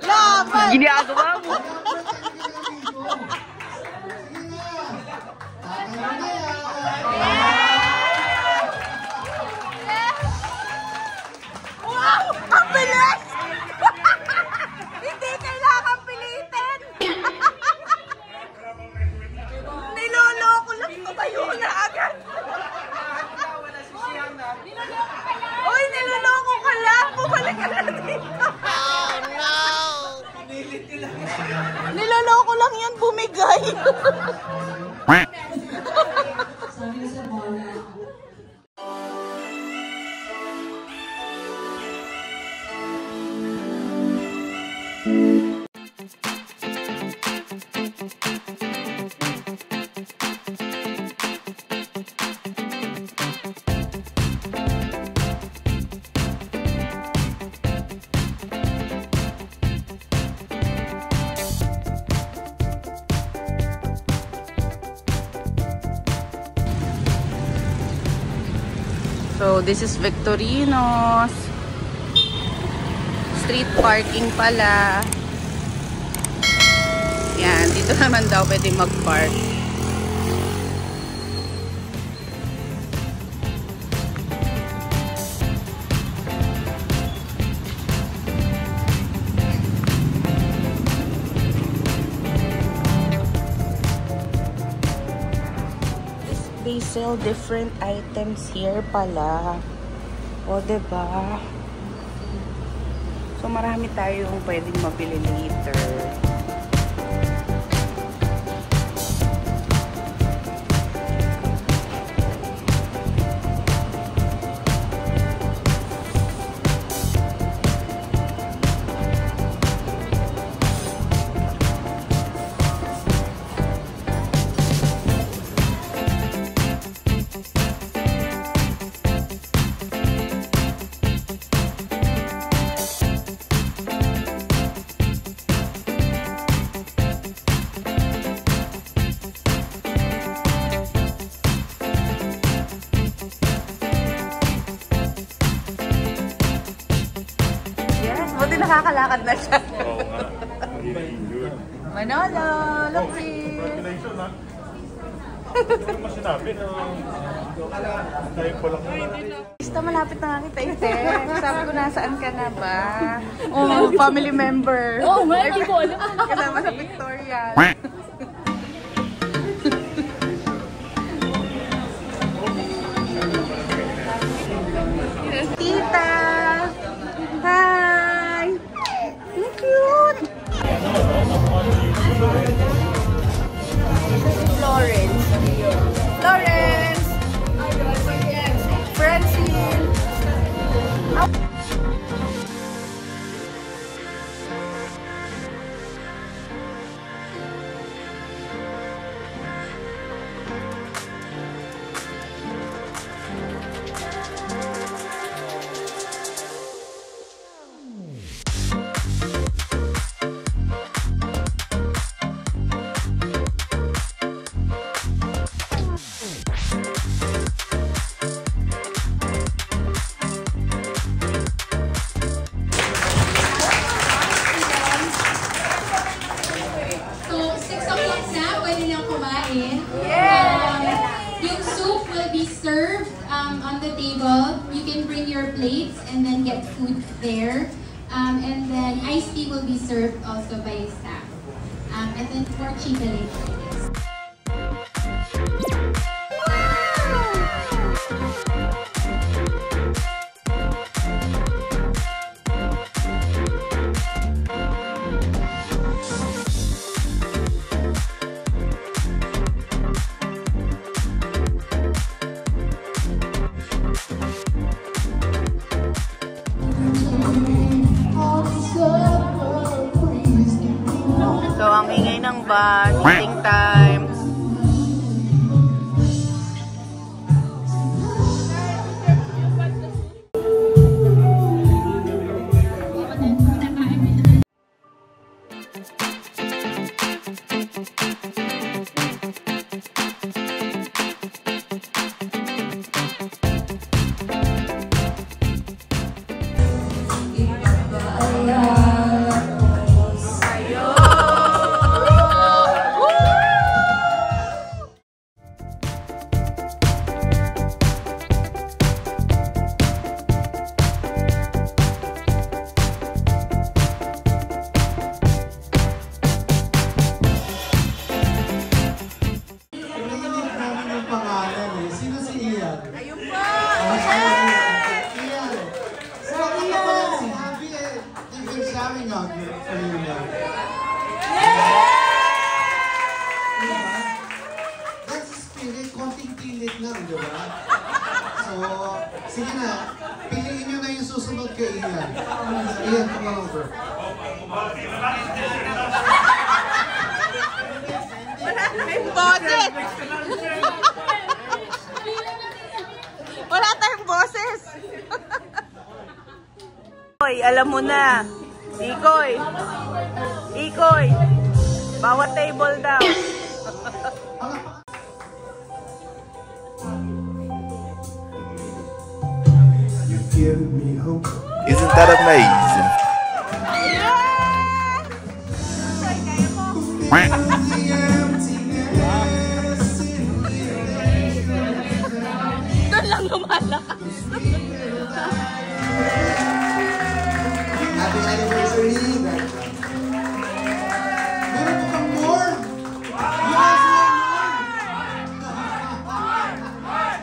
Laban! Ginagawa mo. Wow! Ang bilis! Hindi kailangan pilitin! Niloloko lang, tumayo na agad! Uy, niloloko ka lang! Bumalik ka na dito! Oh no! Niloloko lang yan, bumigay! So, this is Victorino's. Street parking pala. Yan, dito naman daw pwede mag-park. They sell different items here pala. O, diba? So, marami tayong pwedeng mabili later. Buti nakakalakad na siya. Oo nga. Manolo, Lapris. Congratulations, ha? Ano naman sinabi na tayo ko lang Basta malapit na nga kita, Ite. Sabi ko, nasaan ka na ba? Oh, family member. Oo, hindi ko alam. Kasama sa Victorian. Tita! Hi! Ang cute! Florence. Florence! Francine! Yung soup will be served on the table. You can bring your plates and then get food there. And then iced tea will be served also by staff. And then pork chibale. So, ang ingay ng bus, eating time. jamming out for you now. That's the spirit, konting pilit lang, di ba? So, sige na, piliin nyo na yung susunod kay Ian. Ian, come on over. Boses! Wala tayong boses! Ikoy, alam mo na. Ikoy! Ikoy! Bawat table daw. Isn't that amazing? Doon lang lumalakas. Happy anniversary! Meron po kang more! You guys want more?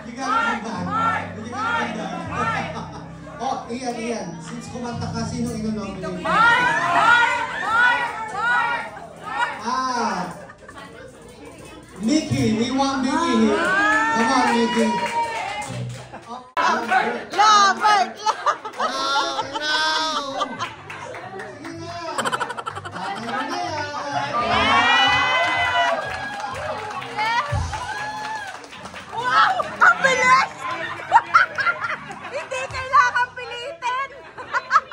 You gotta come back. You gotta come back. Oh, Ian. Since kumanta ka, sino ino-nominate? Mickey! We want Mickey here. Come on, Mickey. Labert! Wow! Ang bilis! Hindi kailangan pilitin!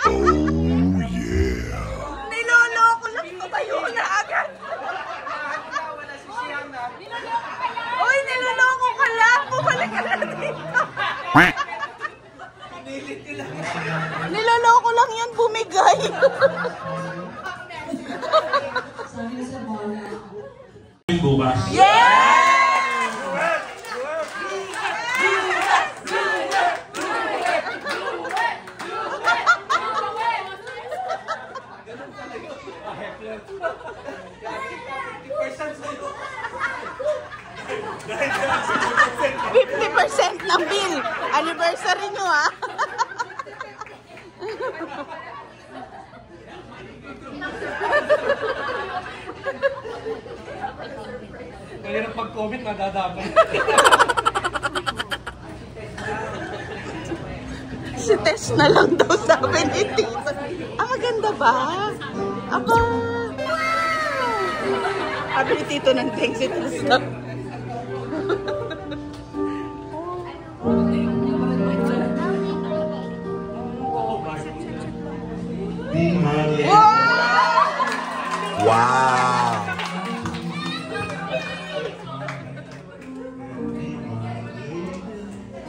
Oh yeah. Niloloko lang, tumayo na agad! Uy, niloloko ka lang! Bumalik ka na dito! Niloloko lang yan, bumigay! Bukas. Yeah! $50% ng bill. Anniversary nyo, ha? Mahirap pag-comment, madadamay. Si test na lang daw, sabi ni Tito. Ah, maganda ba? Aba! Sabi ni Tito ng thanks, si test na. Wow.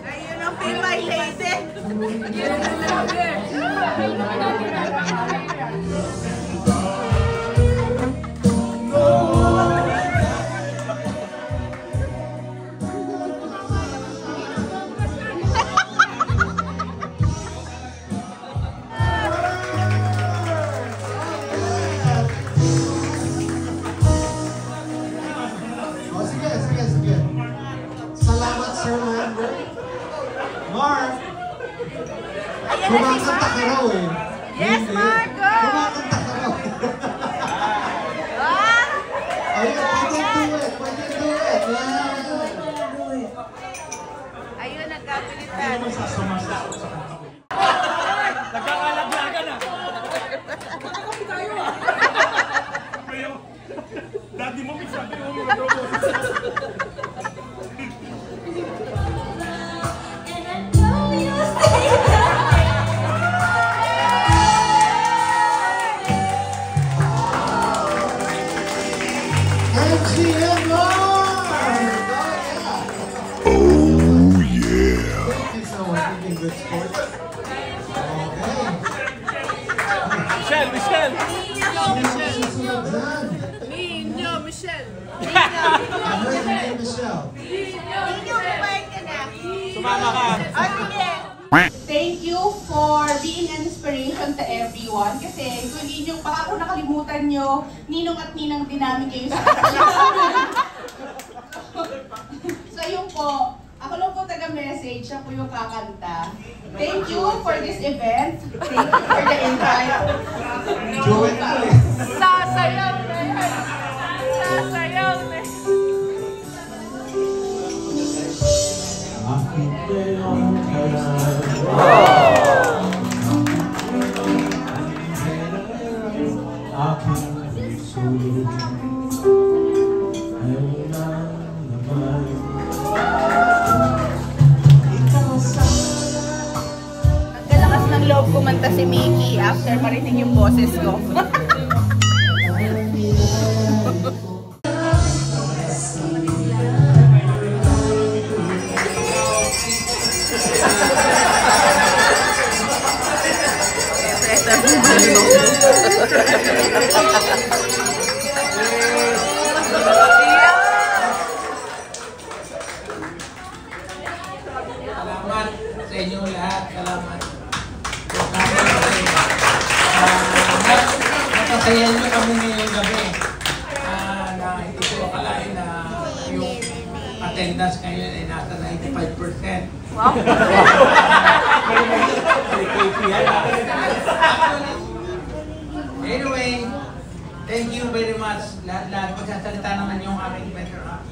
Ayun ang Be My Lady. Sige. Salamat, Sir Lambert. Mark! Kumakanta ka raw eh. Yes, Marco! Kumakanta ka raw. Ayun, pwede do it. Yeah. Ayun, nagkapilitan. Nagkakalaglagan na. Daddy mo, sabi mo mag-robot. Oh yeah. Thank you so much for being good sports. Okay. Michelle! Susunod dyan. Nino, Michelle. I heard your name, Michelle. Nino, kumain ka na. Sumama ka. Thank you for being an inspiration to everyone. Kasi kung hindi nyo, baka kung nakalimutan nyo, ninong at ninang dinami kayo sa So yun po, ako lang po taga nag-message, siya po yung kakanta. Thank you for this event. Thank you for the invite. Joel ko eh. Sasayaw na yan. Sasayaw na yan. Nagkalakas ng loob kumanta si Mickey after marinig yung boses ko. Salamat sa inyo lahat. Salamat. Napasaya nyo kami ngayong gabi. Na hindi ko akalain na yung attendance ngayon ay nasa 95%. Wow! Anyway, thank you very much. Lahat-lahat. Magsasalita naman yung aking better half.